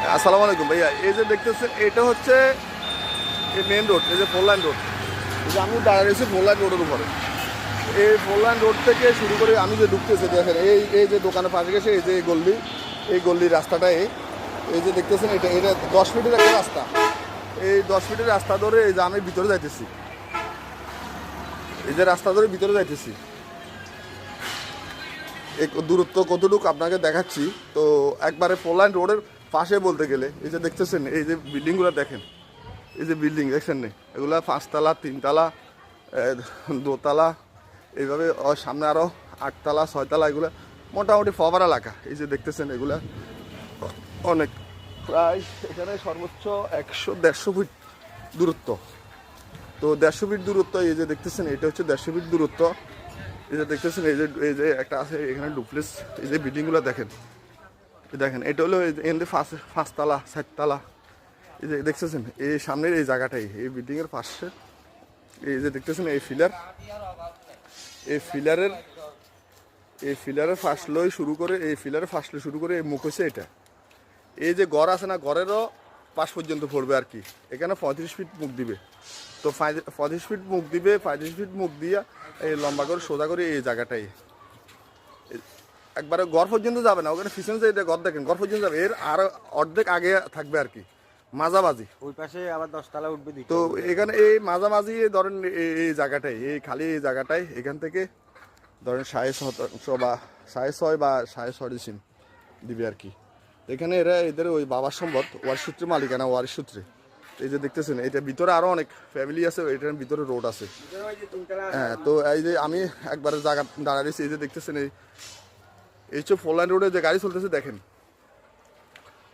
আসসালামু আলাইকুম ভাইয়া। এই যে দেখতেছেন এটা হচ্ছে এই মেন রোড, এই যে ফোর লাইন রোড। এই যে আমি দাঁড়িয়েছি ফোর লাইন রোডের উপরে। এই ফোর লাইন রোড থেকে শুরু করে আমি যে ঢুকতেছি দেখেন, এই এই যে দোকানের পাশে গেছে এই যে গল্লি, এই গল্লির রাস্তাটা এই যে দেখতেছেন এটা এটা 10 ফিটের একটা রাস্তা। এই 10 ফিটের রাস্তা ধরে এই যে আমি ভিতরে যাইতেছি, এই যে রাস্তা ধরে ভিতরে যাইতেছি। এই দূরত্ব কতটুকু আপনাকে দেখাচ্ছি। তো একবারে ফোর লাইন রোডের পাশে বলতে গেলে এই যে দেখতেছেন এই যে বিল্ডিংগুলো দেখেন, এই যে বিল্ডিং দেখছেন না, এগুলা 5 তলা 3 তলা দোতলা, এইভাবে সামনে আরও 8 তলা 6 তলা, এগুলো মোটামুটি ফবার এলাকা। এই যে দেখতেছেন এগুলা অনেক, প্রায় এখানে সর্বোচ্চ 100-150 ফিট দূরত্ব। তো 150 ফিট দূরত্ব, এই যে দেখতেছেন এটা হচ্ছে 150 ফিট দূরত্ব। এই যে দেখতেছেন এই যে একটা আছে এখানে ডুপ্লেক্স, এই যে বিল্ডিংগুলো দেখেন, দেখেন এটা হলো এখান থেকে 5 তলা 7 তলা। এই যে দেখতেছেন এই সামনের এই জায়গাটাই, এই বিল্ডিংয়ের পাশে এই যে দেখতেছেন এই ফিলার, এই ফিলারের ফাঁসলই শুরু করে, এই ফিলারের ফাঁসলে শুরু করে এই মুখ হচ্ছে এটা। এই যে ঘর আছে না, ঘরেরও পাশ পর্যন্ত পড়বে আর কি। এখানে 35 ফিট মুখ দিবে। তো 35 ফিট মুখ দিবে, 35 ফিট মুখ দিয়া এই লম্বা করে সোজা করে এই জায়গাটাই একবারে ঘর পর্যন্ত যাবে না, ওখানে পিছনে যে এটা ঘর দেখেন ঘর পর্যন্ত যাবে, এর আর অর্ধেক আগে থাকবে আর কি, মাঝামাঝি। ওই পাশে আবার 10 তলা উঠবে। তো এখানে এই মাঝামাঝি ধরেন এই জায়গাটাই, এই খালি এই জায়গাটাই এখান থেকে ধরেন 6.5 বা 6.5 বা 6.5 দিবে আর কি। এখানে এরা এদের ওই বাবার সম্পদ ওয়ারিশ সূত্রে মালিকানা, ওয়ারিশ সূত্রে। এই যে দেখতেছেন এটা ভিতরে আরও অনেক ফ্যামিলি আছে, এটার ভিতরে রোড আছে। হ্যাঁ, তো এই যে আমি একবারে জায়গা দাঁড়াইছি, এই যে দেখতেছেন এই হচ্ছে ফোর লাইন রোডে যে গাড়ি চলতেছে দেখেন,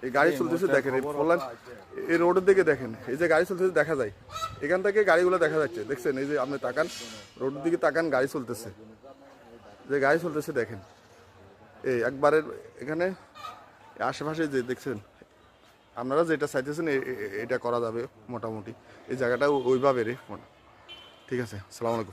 এই গাড়ি চলতেছে দেখেন, এই ফোর লাইন এই রোডের দিকে দেখেন, এই যে গাড়ি চলতেছে দেখা যায়, এখান থেকে গাড়িগুলো দেখা যাচ্ছে দেখছেন। এই যে আপনি তাকান রোডের দিকে তাকান, গাড়ি চলতেছে, যে গাড়ি চলতেছে দেখেন। এই একবারে এখানে আশেপাশে যে দেখছেন, আপনারা যেটা চাইতেছেন এটা করা যাবে মোটামুটি। এই জায়গাটা ওইভাবে রে। ঠিক আছে, আসসালামু আলাইকুম।